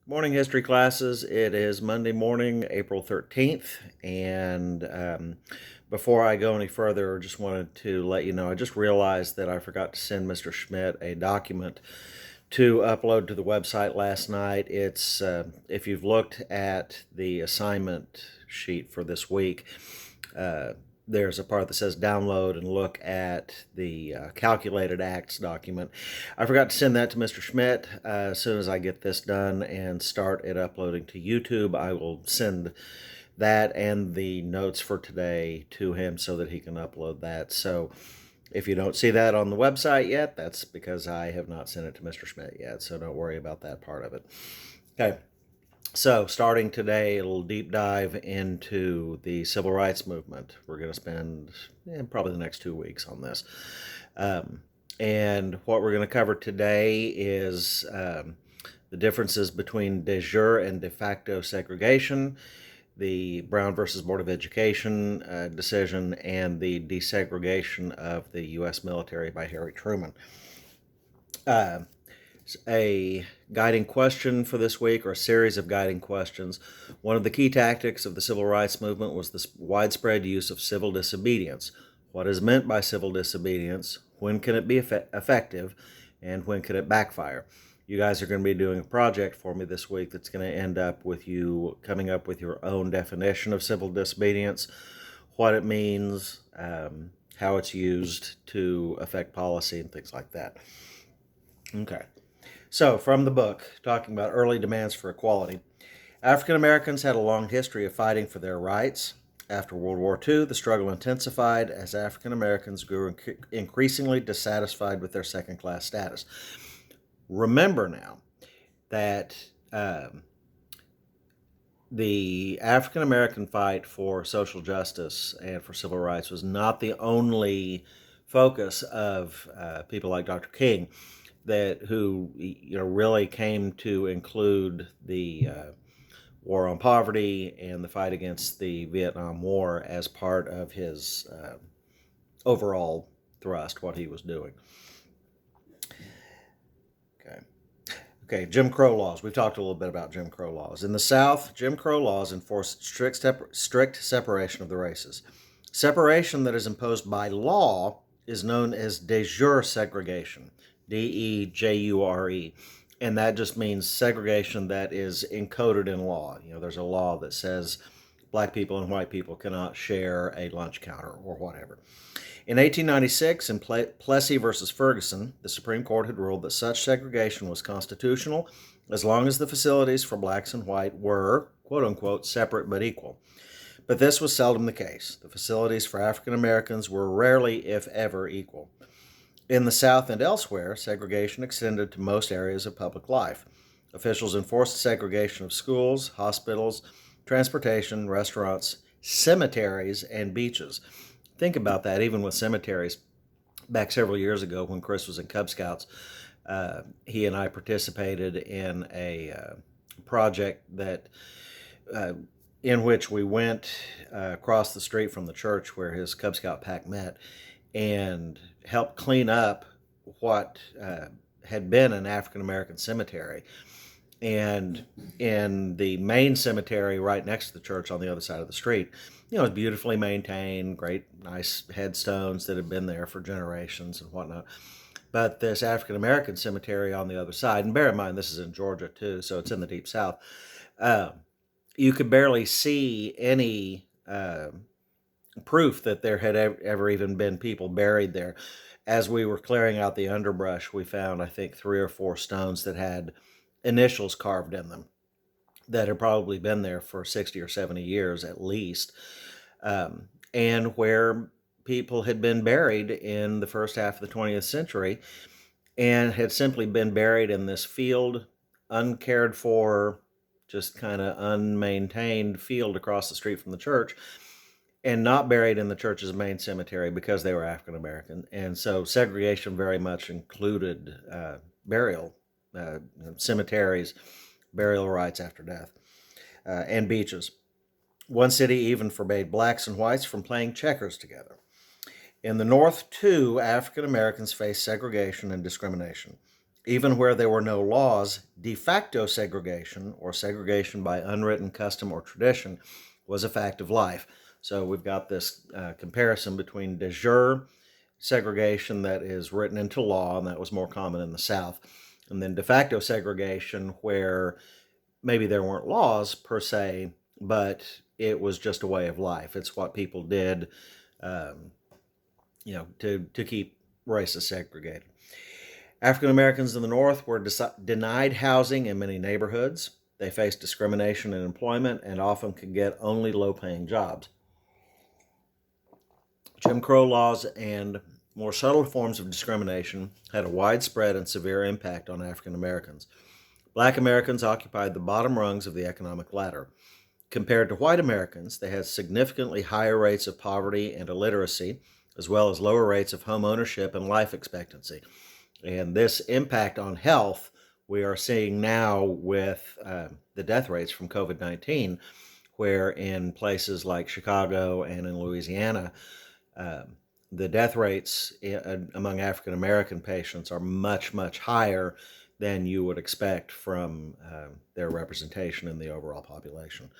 Morning history classes. It is Monday morning, April 13th. And before I go any further, I just wanted to let you know I just realized that I forgot to send Mr. Schmidt a document to upload to the website last night. It's, if you've looked at the assignment sheet for this week, uh, there's a part that says download and look at the calculated acts document. I forgot to send that to Mr. Schmidt. As soon as I get this done and start it uploading to YouTube, I will send that and the notes for today to him so that he can upload that. So if you don't see that on the website yet, that's because I have not sent it to Mr. Schmidt yet. So don't worry about that part of it. Okay. So, starting today, a little deep dive into the civil rights movement. We're going to spend probably the next 2 weeks on this. And what we're going to cover today is the differences between de jure and de facto segregation, the Brown versus Board of Education decision, and the desegregation of the U.S. military by Harry Truman. A guiding question for this week, or a series of guiding questions. One of the key tactics of the civil rights movement was the widespread use of civil disobedience. What is meant by civil disobedience? When can it be effective? And when can it backfire? You guys are going to be doing a project for me this week that's going to end up with you coming up with your own definition of civil disobedience, what it means, how it's used to affect policy, and things like that. Okay. So, from the book, talking about early demands for equality, African Americans had a long history of fighting for their rights. After World War II, the struggle intensified as African Americans grew increasingly dissatisfied with their second class status. Remember now that the African American fight for social justice and for civil rights was not the only focus of people like Dr. King, who really came to include the war on poverty and the fight against the Vietnam War as part of his overall thrust, what he was doing. Okay, Jim Crow laws. We've talked a little bit about Jim Crow laws. In the South, Jim Crow laws enforced strict separation of the races. Separation that is imposed by law is known as de jure segregation, DEJURE. And that just means segregation that is encoded in law. There's a law that says black people and white people cannot share a lunch counter or whatever. In 1896, in Plessy versus Ferguson, the Supreme Court had ruled that such segregation was constitutional as long as the facilities for blacks and white were, quote unquote, separate but equal. But this was seldom the case. The facilities for African Americans were rarely, if ever, equal. In the South and elsewhere, segregation extended to most areas of public life. Officials enforced segregation of schools, hospitals, transportation, restaurants, cemeteries, and beaches. Think about that, even with cemeteries. Back several years ago when Chris was in Cub Scouts, he and I participated in a project that in which we went across the street from the church where his Cub Scout pack met and helped clean up what had been an African American cemetery. And in the main cemetery right next to the church on the other side of the street, it's beautifully maintained, great, nice headstones that have been there for generations and whatnot. But this African American cemetery on the other side, and bear in mind this is in Georgia too, so it's in the Deep South, you could barely see any proof that there had ever even been people buried there. As we were clearing out the underbrush, we found, I think, 3 or 4 stones that had initials carved in them that had probably been there for 60 or 70 years at least, and where people had been buried in the first half of the 20th century and had simply been buried in this field, uncared for, just kind of unmaintained field across the street from the church, and not buried in the church's main cemetery because they were African American. And so segregation very much included burial, cemeteries, burial rights after death, and beaches. One city even forbade blacks and whites from playing checkers together. In the North, too, African Americans faced segregation and discrimination. Even where there were no laws, de facto segregation, or segregation by unwritten custom or tradition, was a fact of life. So we've got this comparison between de jure segregation that is written into law, and that was more common in the South, and then de facto segregation, where maybe there weren't laws per se, but it was just a way of life. It's what people did, um, to keep races segregated. African Americans in the North were denied housing in many neighborhoods. They faced discrimination in employment and often could get only low-paying jobs. Jim Crow laws and more subtle forms of discrimination had a widespread and severe impact on African Americans. Black Americans occupied the bottom rungs of the economic ladder. Compared to white Americans, they had significantly higher rates of poverty and illiteracy, as well as lower rates of home ownership and life expectancy. And this impact on health we are seeing now with the death rates from COVID-19, where in places like Chicago and in Louisiana, the death rates among African American patients are much, much higher than you would expect from their representation in the overall population.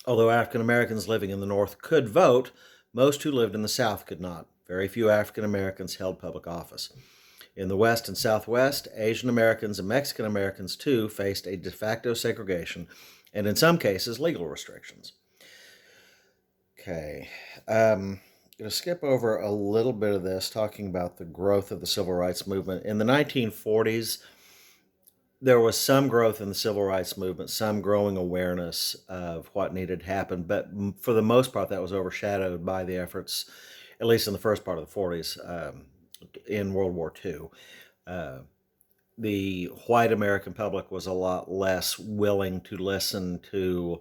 Although African Americans living in the North could vote, most who lived in the South could not. Very few African Americans held public office. In the West and Southwest, Asian Americans and Mexican Americans too faced a de facto segregation and in some cases legal restrictions. Okay, I'm going to skip over a little bit of this, talking about the growth of the civil rights movement. In the 1940s, there was some growth in the civil rights movement, some growing awareness of what needed to happen, but for the most part, that was overshadowed by the efforts, at least in the first part of the 40s, in World War II. The white American public was a lot less willing to listen to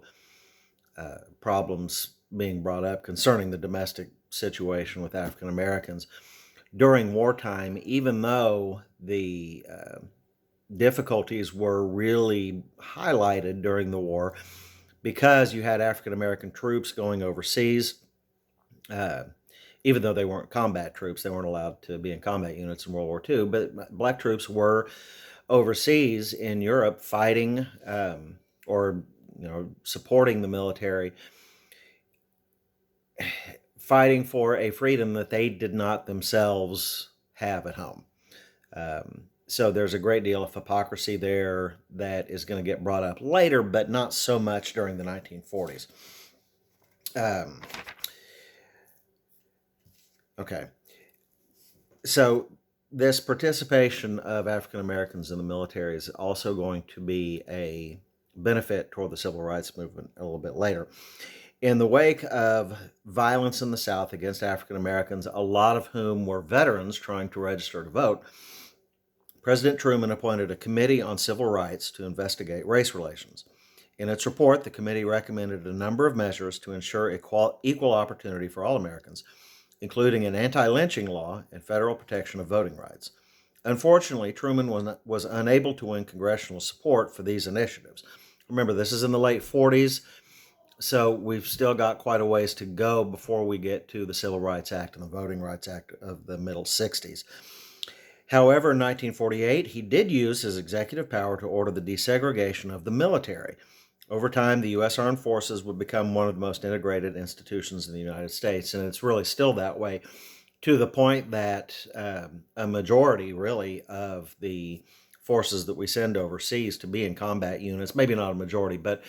problems being brought up concerning the domestic situation with African Americans. During wartime, even though the difficulties were really highlighted during the war, because you had African American troops going overseas, even though they weren't combat troops, they weren't allowed to be in combat units in World War II, but black troops were overseas in Europe fighting or supporting the military, fighting for a freedom that they did not themselves have at home. So there's a great deal of hypocrisy there that is going to get brought up later, but not so much during the 1940s. Okay. So this participation of African Americans in the military is also going to be a benefit toward the civil rights movement a little bit later. In the wake of violence in the South against African Americans, a lot of whom were veterans trying to register to vote, President Truman appointed a committee on civil rights to investigate race relations. In its report, the committee recommended a number of measures to ensure equal opportunity for all Americans, including an anti-lynching law and federal protection of voting rights. Unfortunately, Truman was unable to win congressional support for these initiatives. Remember, this is in the late 40s, so we've still got quite a ways to go before we get to the Civil Rights Act and the Voting Rights Act of the middle 60s. However, in 1948, he did use his executive power to order the desegregation of the military. Over time, the U.S. Armed Forces would become one of the most integrated institutions in the United States, and it's really still that way, to the point that a majority, really, of the forces that we send overseas to be in combat units, maybe not a majority, but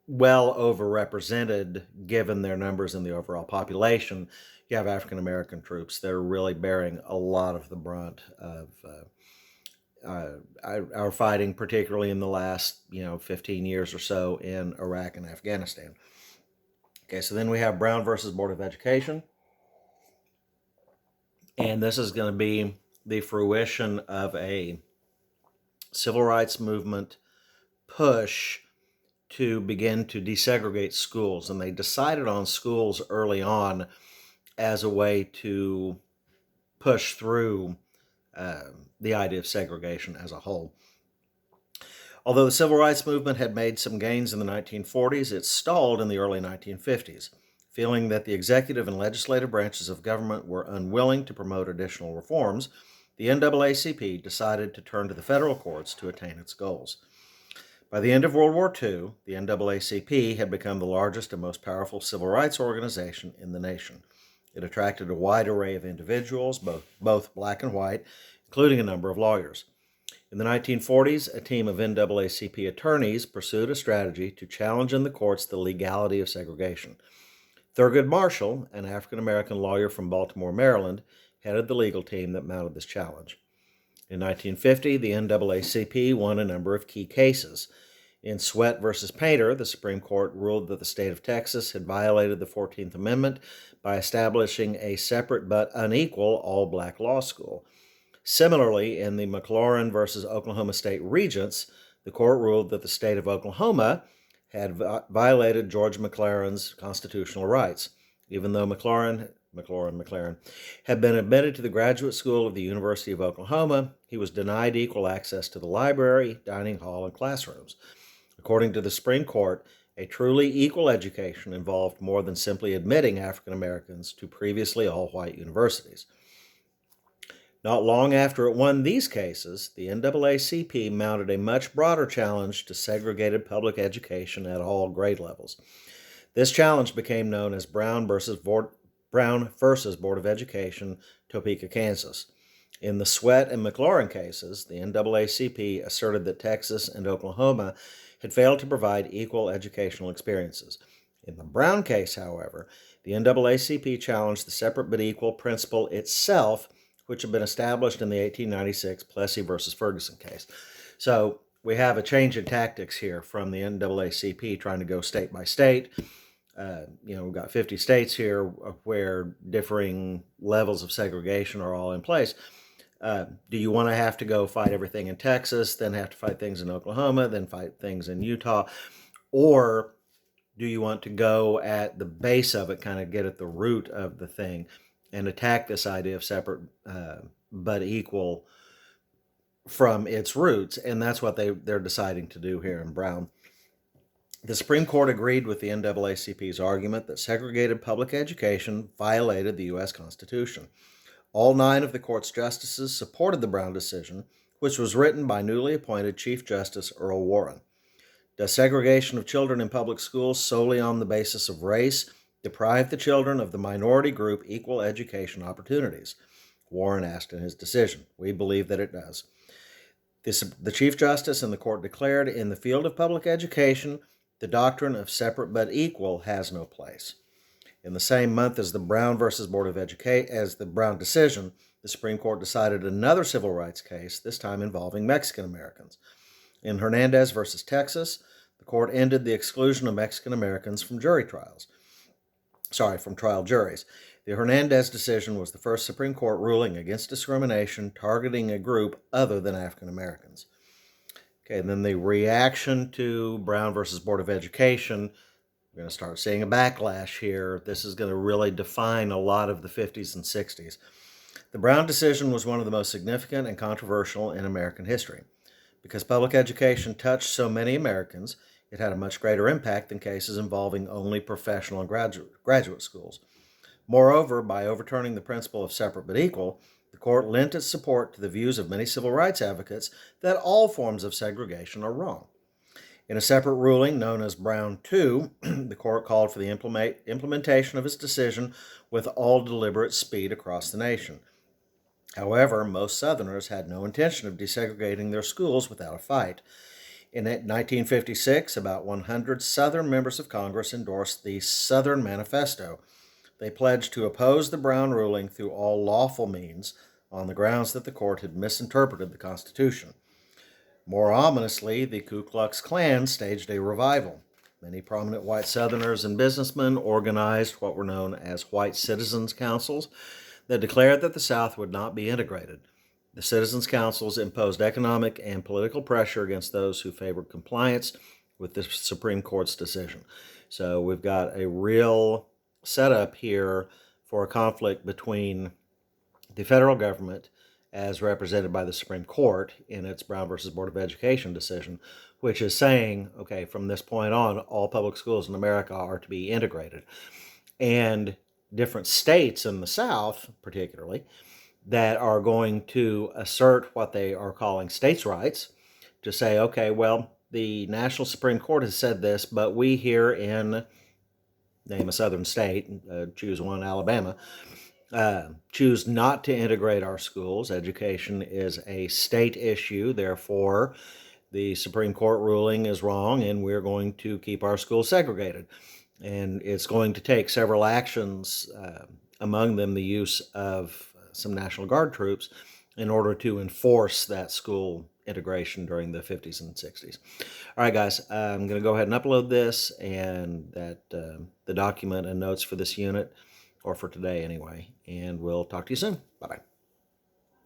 well overrepresented given their numbers in the overall population. You have African American troops that are really bearing a lot of the brunt of our fighting, particularly in the last 15 years or so in Iraq and Afghanistan. Okay, so then we have Brown versus Board of Education, and this is going to be the fruition of a civil rights movement push to begin to desegregate schools, and they decided on schools early on as a way to push through the idea of segregation as a whole. Although the civil rights movement had made some gains in the 1940s, it stalled in the early 1950s. Feeling that the executive and legislative branches of government were unwilling to promote additional reforms, the NAACP decided to turn to the federal courts to attain its goals. By the end of World War II, the NAACP had become the largest and most powerful civil rights organization in the nation. It attracted a wide array of individuals, both black and white, including a number of lawyers. In the 1940s, a team of NAACP attorneys pursued a strategy to challenge in the courts the legality of segregation. Thurgood Marshall, an African-American lawyer from Baltimore, Maryland, headed the legal team that mounted this challenge. In 1950, the NAACP won a number of key cases. In Sweat v. Painter, the Supreme Court ruled that the state of Texas had violated the 14th Amendment by establishing a separate but unequal all-black law school. Similarly, in the McLaurin v. Oklahoma State Regents, the court ruled that the state of Oklahoma had violated George McLaren's constitutional rights. Even though McLaurin had been admitted to the graduate school of the University of Oklahoma, he was denied equal access to the library, dining hall, and classrooms. According to the Supreme Court, a truly equal education involved more than simply admitting African Americans to previously all-white universities. Not long after it won these cases, the NAACP mounted a much broader challenge to segregated public education at all grade levels. This challenge became known as Brown versus Board of Education, Topeka, Kansas. In the Sweat and McLaurin cases, the NAACP asserted that Texas and Oklahoma had failed to provide equal educational experiences. In the Brown case, however, the NAACP challenged the separate but equal principle itself, which had been established in the 1896 Plessy versus Ferguson case. So we have a change in tactics here from the NAACP trying to go state by state. We've got 50 states here where differing levels of segregation are all in place. Do you want to have to go fight everything in Texas, then have to fight things in Oklahoma, then fight things in Utah? Or do you want to go at the base of it, kind of get at the root of the thing and attack this idea of separate but equal from its roots? And that's what they're deciding to do here in Brown. The Supreme Court agreed with the NAACP's argument that segregated public education violated the U.S. Constitution. All 9 of the court's justices supported the Brown decision, which was written by newly appointed Chief Justice Earl Warren. Does segregation of children in public schools solely on the basis of race deprive the children of the minority group equal education opportunities? Warren asked in his decision. We believe that it does. The Chief Justice and the court declared, in the field of public education, the doctrine of separate but equal has no place. In the same month as the Brown decision, the Supreme Court decided another civil rights case, this time involving Mexican Americans. In Hernandez v. Texas, the court ended the exclusion of Mexican Americans from from trial juries. The Hernandez decision was the first Supreme Court ruling against discrimination targeting a group other than African Americans. Okay, and then the reaction to Brown versus Board of Education, we're going to start seeing a backlash here. This is going to really define a lot of the 50s and 60s. The Brown decision was one of the most significant and controversial in American history. Because public education touched so many Americans, it had a much greater impact than cases involving only professional and graduate schools. Moreover, by overturning the principle of separate but equal, the court lent its support to the views of many civil rights advocates that all forms of segregation are wrong. In a separate ruling known as Brown 2, the court called for the implementation of its decision with all deliberate speed across the nation. However, most Southerners had no intention of desegregating their schools without a fight. In 1956, about 100 Southern members of Congress endorsed the Southern Manifesto. They pledged to oppose the Brown ruling through all lawful means on the grounds that the court had misinterpreted the Constitution. More ominously, the Ku Klux Klan staged a revival. Many prominent white Southerners and businessmen organized what were known as white citizens' councils that declared that the South would not be integrated. The citizens' councils imposed economic and political pressure against those who favored compliance with the Supreme Court's decision. So we've got a real setup here for a conflict between the federal government, as represented by the Supreme Court in its Brown versus Board of Education decision, which is saying, okay, from this point on, all public schools in America are to be integrated. And different states in the South, particularly, that are going to assert what they are calling states' rights, to say, okay, well, the National Supreme Court has said this, but we here in, name a southern state, choose one, Alabama, choose not to integrate our schools. Education is a state issue, therefore the Supreme Court ruling is wrong, and we're going to keep our schools segregated. And it's going to take several actions, among them the use of some National Guard troops, in order to enforce that school integration during the 50s and 60s. All right, guys, I'm going to go ahead and upload this and the document and notes for this unit, or for today anyway, and we'll talk to you soon. Bye-bye.